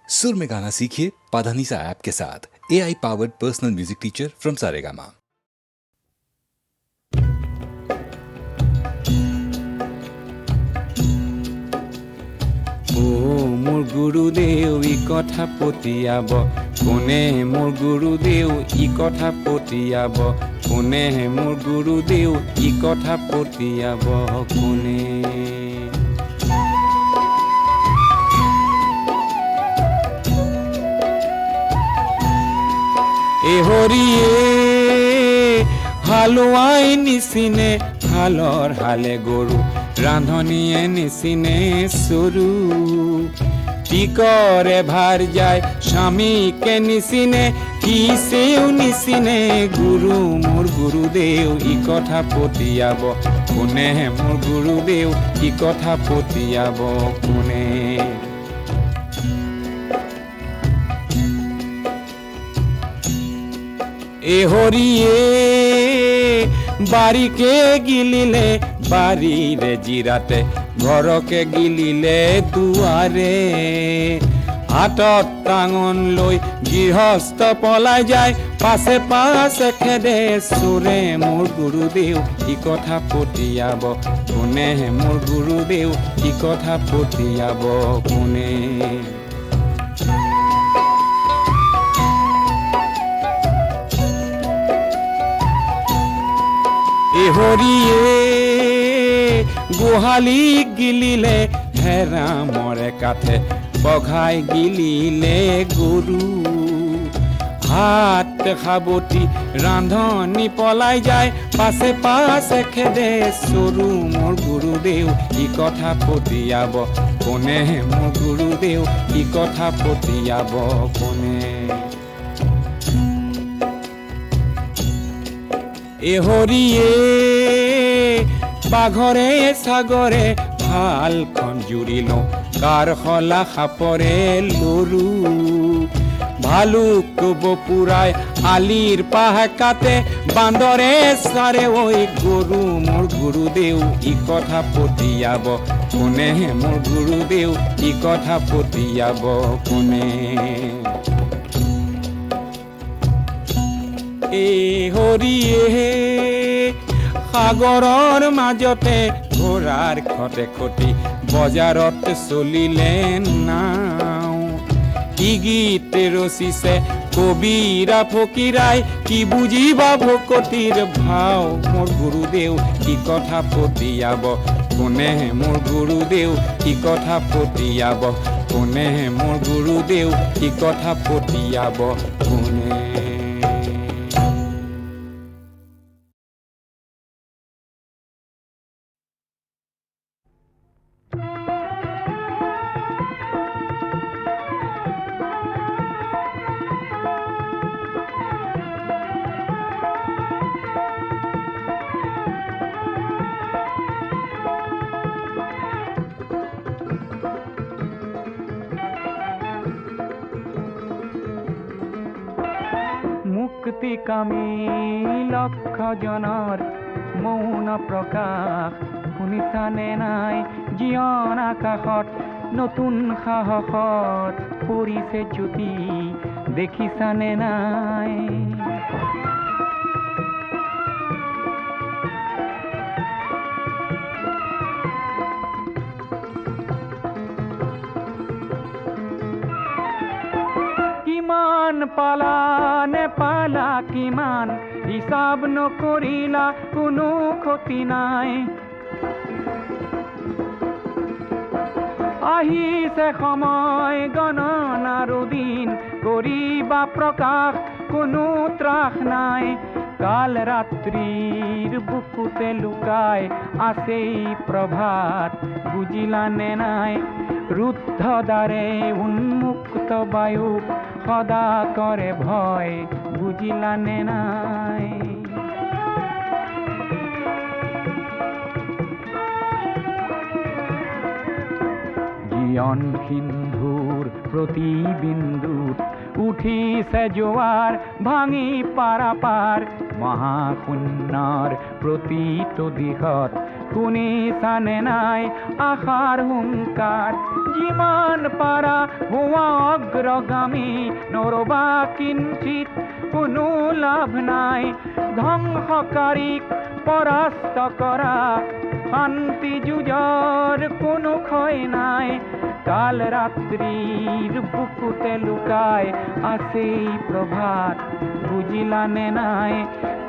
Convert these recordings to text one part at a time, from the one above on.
सुर में गाना सीखिए पाधानीसा ऐप के साथ। AI powered personal music teacher from Saregama. মোৰ গুৰুদেউ ই কথা পতিয়াব কোনে, মোৰ গুৰুদেউ ই কথা পতিয়াব কোনে, মোৰ গুৰুদেউ ই কথা পতিয়াব কোনে। এ হৰিয়ে হালোৱাই নিচিনে হালৰ হালে গৰু, ৰান্ধনীয়ে নিচিনে চৰু, টিকৰে ভাৰ যায় স্বামীকে নিচিনে, কিছেও নিচিনে গুৰু, মোৰ গুৰুদেউ ই কথা পতিয়াব কোনে, মোৰ গুৰুদেউ ই কথা পতিয়াব কোনে। এ হৰিয়ে বাৰীকে গিলিলে বাৰীৰে জিৰাতে, ঘৰকে গিলিলে দুৱাৰে, হাতত টাঙন লৈ গৃহস্থ পলাই যায়, পাছে পাছে খেদে চোৰে, মোৰ গুৰুদেউ ই কথা পতিয়াব কোনে, মোৰ গুৰুদেউ ই কথা পতিয়াব কোনে। এ হৰিয়ে গোহালিক গিলিলে হেৰামৰে কাঠে, বঘাই গিলিলে গৰু, হাত সাবটি ৰান্ধনি পলাই যায়, পাছে পাছে খেদে চৰু, মোৰ গুৰুদেউ ই কথা পতিয়াব কোনে, মোৰ গুৰুদেউ ই কথা পতিয়াব কোনে। এ হৰিয়ে বাঘৰে ছাগৰে ভালখন জুৰি লওঁ, কাৰশলা সাপৰে লৰু, ভালুক বপুৰাই আলিৰ পাহ কাটে, বান্দৰে চাৰে ঐ গৰু, মোৰ গুৰুদেউ ই কথা পতিয়াব কোনে, মোৰ গুৰুদেউ ই কথা পতিয়াব কোনে। এ হৰিয়ে সাগৰৰ মাজতে ঘোঁৰাৰ খতে খতি, বজাৰত চলিলে নাও, কি গীত ৰচিছে কবিৰা ফকীৰাই, কি বুজিবা ভকতিৰ ভাও, মোৰ গুৰুদেউ ই কথা পতিয়াব কোনে, মোৰ গুৰুদেউ ই কথা পতিয়াব কোনে, মোৰ গুৰুদেউ ই কথা পতিয়াব কোনে। মুক্তিকামী লক্ষজনৰ মৌন প্ৰকাশ শুনিছানে নাই, জীৱন আকাশত নতুন সাহসত পৰিছে জ্যোতি দেখিছানে নাই। কিমান পালা নেপালা কিমান, হিচাপ নকৰিলা কোনো ক্ষতি নাই, আহিছে সময় গণনাৰো দিন, কৰিবা প্ৰকাশ কোনো ত্ৰাস নাই, কাল ৰাত্ৰিৰ বুকুতে লুকাই আছেই প্ৰভাত বুজিলানে নাই, ৰুদ্ধ দ্বাৰে উন্মুক্ত বায়ুক সদা কৰে ভয় বুজিলানে নাই। জীৱন সিন্ধুৰ প্ৰতি বিন্দুত উঠিছে জোৱাৰ ভাঙি পাৰাপাৰ, মহাশূন্যৰ প্ৰতিটো দিশত শুনিছানে নাই আশাৰ হুংকাৰ, যিমান পাৰা হোৱা অগ্ৰগামী নৰবা কিঞ্চিত কোনো লাভ নাই ধ্বংসকাৰীক পৰাস্ত কৰা শান্তি যুঁজৰ কোনো ক্ষয় নাই কাল ৰাত্ৰিৰ বুকুতে লুকাই আছেই প্ৰভাত বুজিলানে নাই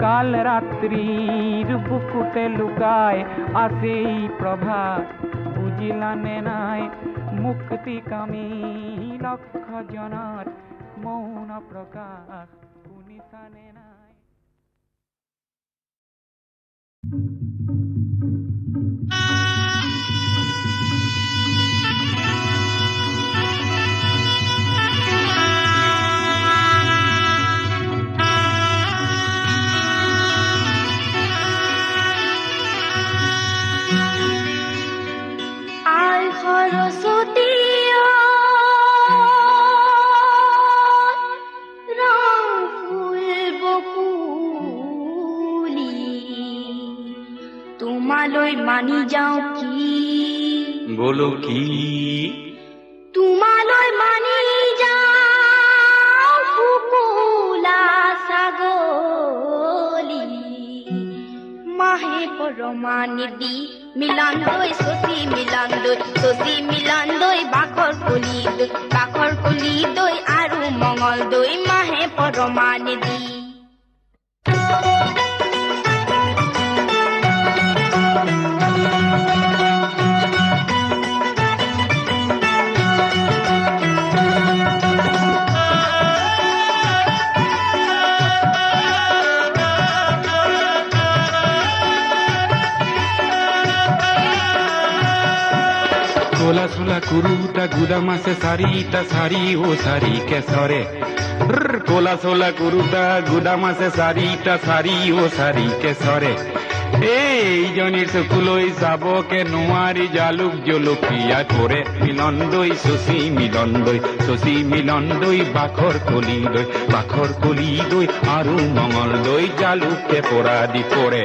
কাল ৰাত্ৰিৰ বুকুতে লুকাই আছেই প্ৰভাত বুজিলানে নাই মুক্তিকামী লক্ষ জনত মৌন প্ৰকাশ শুনিছানে নাই সরস্বতী রং ফুল বকুলি তোমালৈ মানি যাওঁ কি বলো কি তোমালৈ মানি যাওঁ কুকুলা ছাগলী মাহে পৰমানিধি মিলন দৈ শশী মিলন দৈ বাখৰ কলি দৈ আৰু মঙল দৈ মাহে পৰমানিধি কোলা সোলা কুরুটা গুদা মাসে সারিটা সারি ও সারি কেসরে কোলা সোলা কুরুটা গুদা মাসে সারিটা সারি ও সারি কেসরে এইজনীৰ চকুলৈ যাবকে নোৱাৰি জালুক জলকীয়া কৰে মিলন দৈ শশী মিলন দৈ বাখৰ কলি দৈ আৰু মঙল দৈ জালুকে পৰা দি পৰে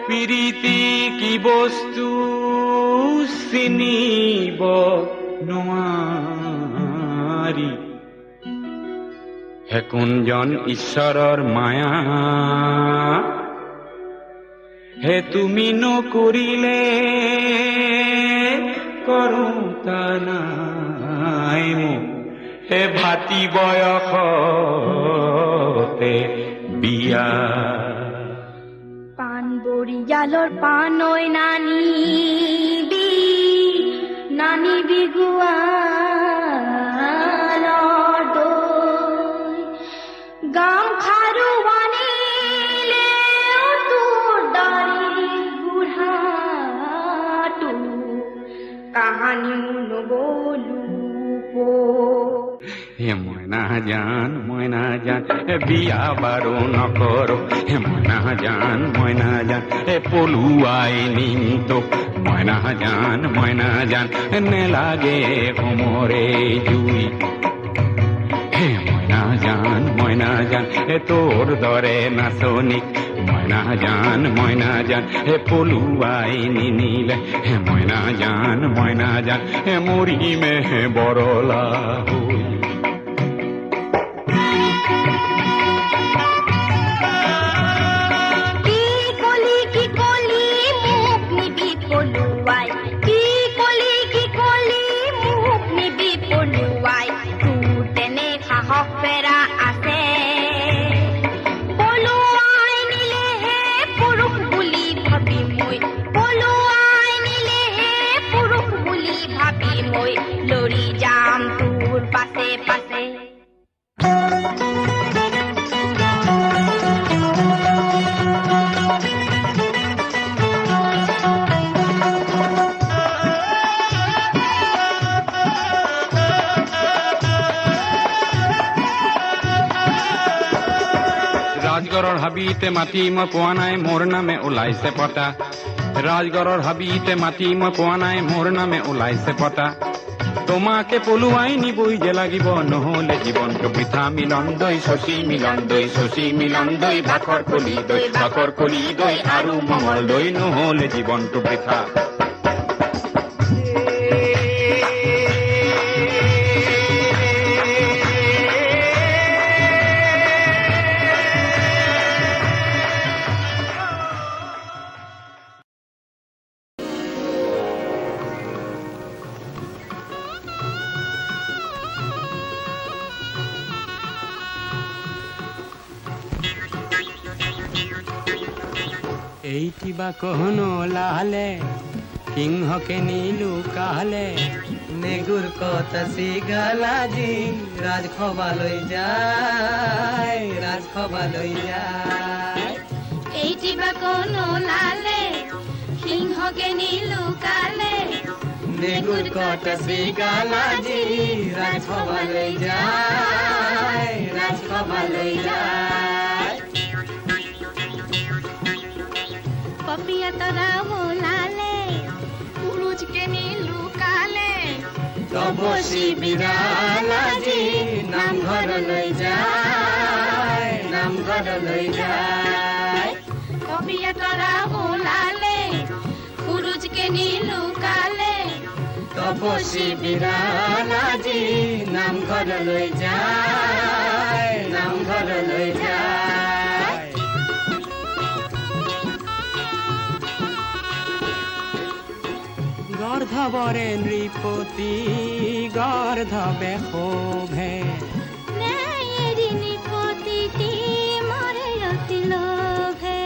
পিৰিতি কি বস্তু চিনিব নোৱাৰি হে কোনজন ঈশ্বৰৰ মায়া হে তুমি নকৰিলে কৰোতা নাই মোক হে ভাতি বয়সতে বিয়া বৰিয়ালৰ পানৈ নানিবি গোৱালৰ দৈ গামখাৰু আনিলে তোৰ দাড়ি বুঢ়াটো কাহানিও নগলো হে মইনা জান বিয়া বাৰু নকৰো হে মইনা জান হে পলুৱাই নিতো মইনা জান নেলাগে সমৰে জুই হে মইনা জান হে তোৰ দৰে নাচনিক মইনা জান হে পলুৱাই নিনিলে হে মইনা জান হে মৰিমে বৰলা হৈ আছে পলুৱাই নিলে হে পুৰুষ হাবিতে মাতি মই পোৱা নাই মোৰ নামে ওলাইছে পতা ৰাজগড়ৰ হাবিতে মাতি মই পোৱা নাই মোৰ নামে ওলাইছে পতা তোমাকে পলুৱাই নিবই যে লাগিব নহলে জীৱনটো বৃথা মিলন দৈ শশী মিলন দৈ শশী মিলন দৈ ভাকৰ কলি দৈ আৰু মঙল দৈ নহলে জীৱনটো বৃথা এইটি বা কহনো লালে সিংহকে নীলু কালে নেগুৰ কথা চিগালাজি ৰাজসভালৈ যায় এইটি বা কোনো লালে সিংহকে নীলু কালে নেগুৰ কথা চিগালাজি ৰাজসভালৈ যায় পপিয়া তৰা ওলালে পুৰুষকে নীলু কালে তপসী বিৰালাজি নামঘৰলৈ যায় পপিয়া তৰা ওলালে পুৰুষকে নীলু কালে তপসী বিৰালাজি নামঘৰলৈ যায় গৰ্ধবৰে নৃপতি গৰ্ধবে শোভে ন্যায়েৰিণী পতিটি মৰে অতি লোভে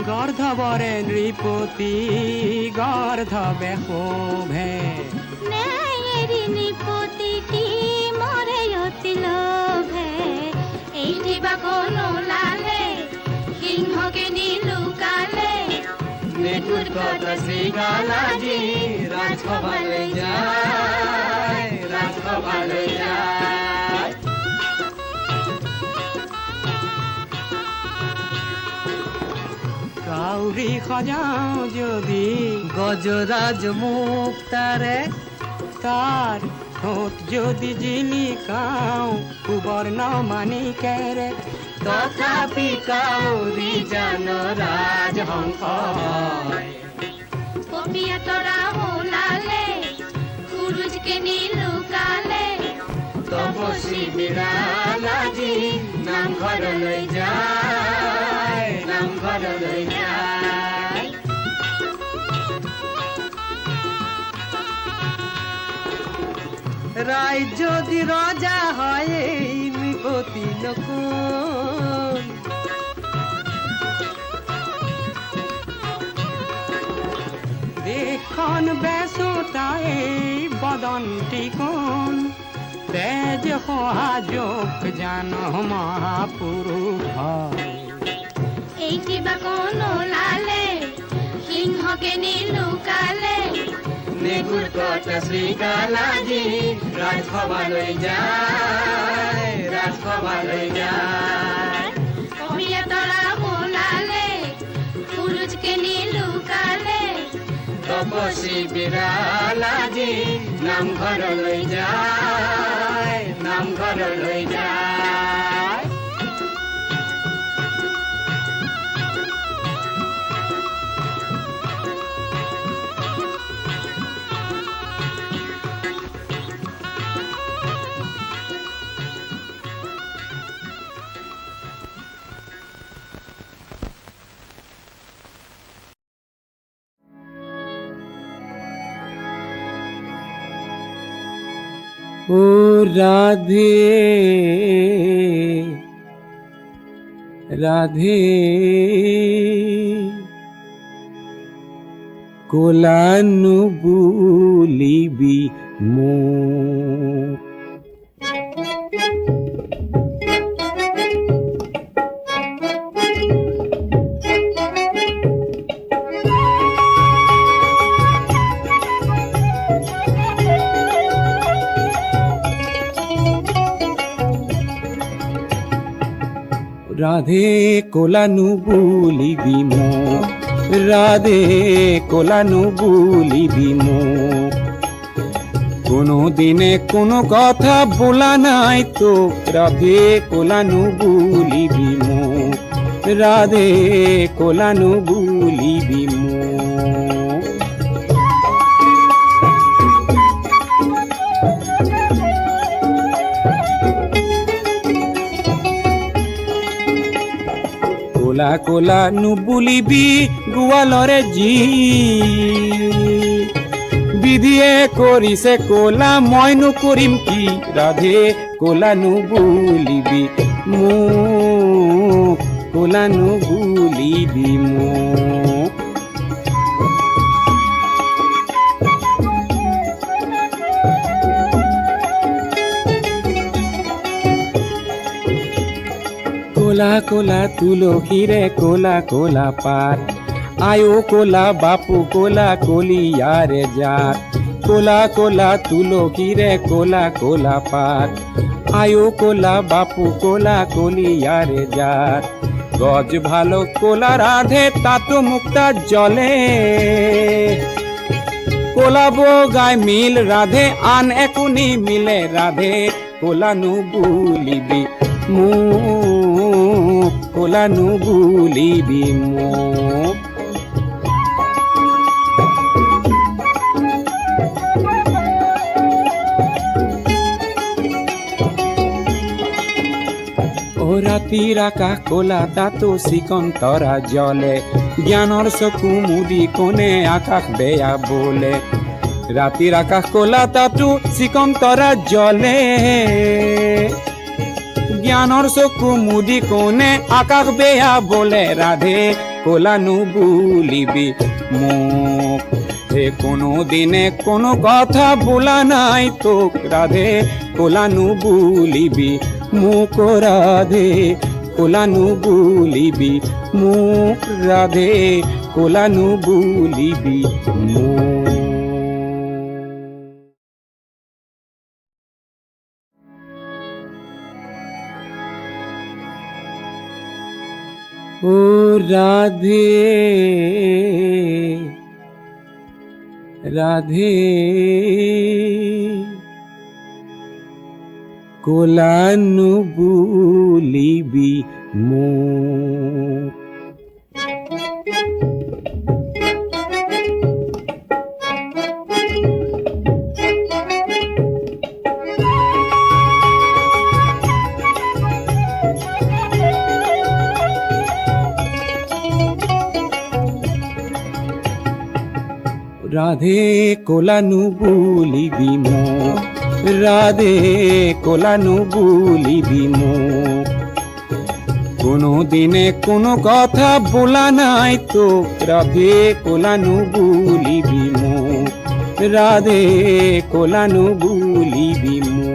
গৰ্ধবৰে নৃপতি গৰ্ধবে শোভে ন্যায়েৰিণী পতিটি মৰে অতি লোভে এইটি বা কোনো লালে সিংহকে নীলু কালে নেগুৰ কথা চিগালাজি ৰাজসভালৈ যায় কাউৰী সজাও যদি গজৰাজ মুক্তাৰে তাৰ ঠোঁট যদি জিলিকাও সুবৰ্ণ মাণিকেৰে তথাপি কাউৰী জানো ৰাজহংস পপিয়া তৰা ওলালে পুৰুষকে নীলু কালে তপসী বিৰালাজি নামঘৰলৈ যায় ৰাইজ যদি ৰজা হয় নৃপতি নকুল দেশখন বেচোতাই বদন্তি কোন তেজ সহাযোগ জান মহাপুৰুষ এইটি বা কোনো লালে সিংহকে নীলু কালে নেগুৰ কথা চিগালাজি ৰাজসভালৈ যায় পপিয়া তৰা ওলালে পুৰুষকে নীলু কালে তপসী বিৰালাজি নামঘৰলৈ যায় ও রাধে রাধে কোলানু বুলিবি মোক রাধে কোলানু বুলিবি মোক, রাধে কোলানু বুলিবি মোক। কোনো দিনে কোনো কথা বলা নাই তো, রাধে কোলানু বুলিবি মোক, রাধে কোলানু বুলিবি মোক। কোলা কোলা নুবুলিবি গোৱালৰে জি, বিধিয়ে কৰিছে কোলা মইনো কৰিম কি, ৰাধে কোলা নুবুলিবি মোক, কোলা নুবুলিবি মোক। কোলা কোলা তুলসীৰে কোলা কোলা পাত, আয়ো কোলা বাপু কোলা কলিয়াৰে জাত। কোলা কোলা তুলসীৰে কোলা কোলা পাত, আয়ো কোলা বাপু কোলা কলিয়াৰে জাত। গজ ভালো কোলা রাধে তাতো মুক্তা জলে, কোলা বগায় মিল রাধে আন একুনি মিলে, রাধে কোলা নুবুলিবি মোক, কোলা নুবুলিবি মোক। ও ৰাতিৰ আকাশ কোলা তাতো চিকন তৰা জলে, জ্ঞানৰ চকু মুদি কোনে আকাশ বেয়া বোলে। ৰাতিৰ আকাশ কোলা তাতো চিকন তৰা জলে, জ্ঞানৰ চকু মুদি কোনে আকাশ বেয়া বোলে, ৰাধে কোলা নুবুলিবি মোক। হে কোনো দিনে কোনো কথা বোলা নাই তোক, ৰাধে কোলা নুবুলিবি মোক, রাধে কোলা নুবুলিবি মোক, রাধে কোলা নুবুলিবি মোক। ও রাধে রাধে কোলা নুবুলিবি মোক। রাধে কোলা নুবুলিবি মোক, রাধে কোলা নুবুলিবি মোক। কোনো দিনে কোনো কথা বলা নাই তো, রাধে কোলা নুবুলিবি মোক, রাধে কোলা নুবুলিবি মোক।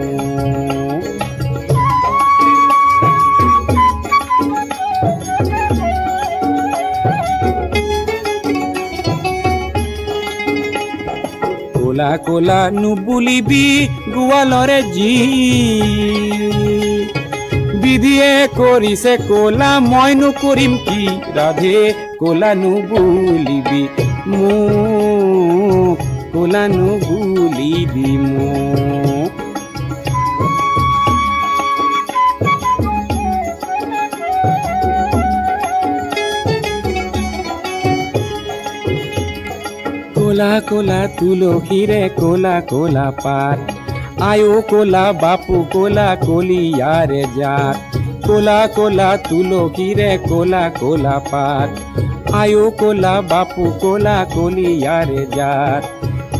কোলা কোলা নুবুলিবি গোৱালৰে জি, বিধিয়ে কৰিছে কোলা মইনো কৰিম কি, ৰাধে কোলা নুবুলিবি মোক, কোলা নুবুলিবি মোক। কোলা কোলা তুলসীৰে কোলা কোলা পাত, আয়ো কোলা বাপু কোলা কলিয়াৰে জাত। কোলা কোলা তুলসীৰে কোলা কোলা পাত, আয়ো কোলা বাপু কোলা কলিয়াৰে জাত।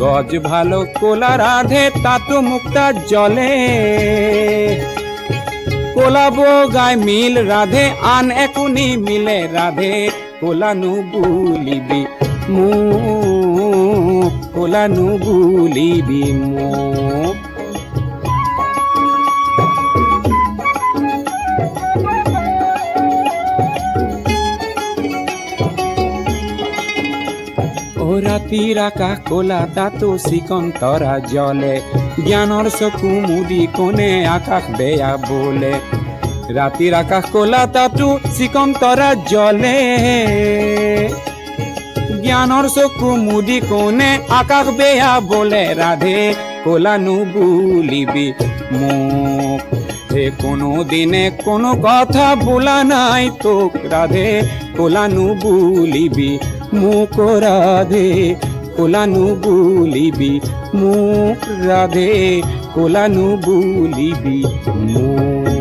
গজ ভালো কোলা রাধে তাতো মুক্তা জলে, কোলা বগায় মিল রাধে আন একুনি মিলে, রাধে কোলা নুবুলিবি মোক, কোলা নুবুলিবি মোক। ও ৰাতিৰ আকাশ কোলা তাতো চিকন তৰা জলে, জ্ঞানৰ চকু মুদি কোনে আকাশ বেয়া বোলে। ৰাতিৰ আকাশ কলা তাতো চিকন তৰা জ্বলে জ্ঞানৰ চকু মুদি কোনে আকাশ বেয়া বোলে ৰাধে কলা নুবুলিবি মোক হে কোনো দিনে কোনো কথা বোলা নাই তোক ৰাধে কলা নুবুলিবি মোক ৰাধে কলা নুবুলিবি মোক ৰাধে কলা নুবুলিবি মোক